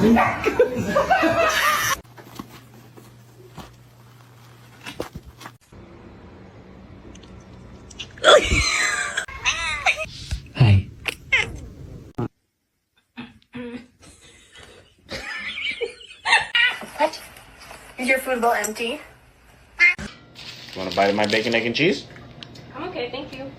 Hi. What? Is your food bowl empty? Want a bite of my bacon, egg, and cheese? I'm okay, thank you.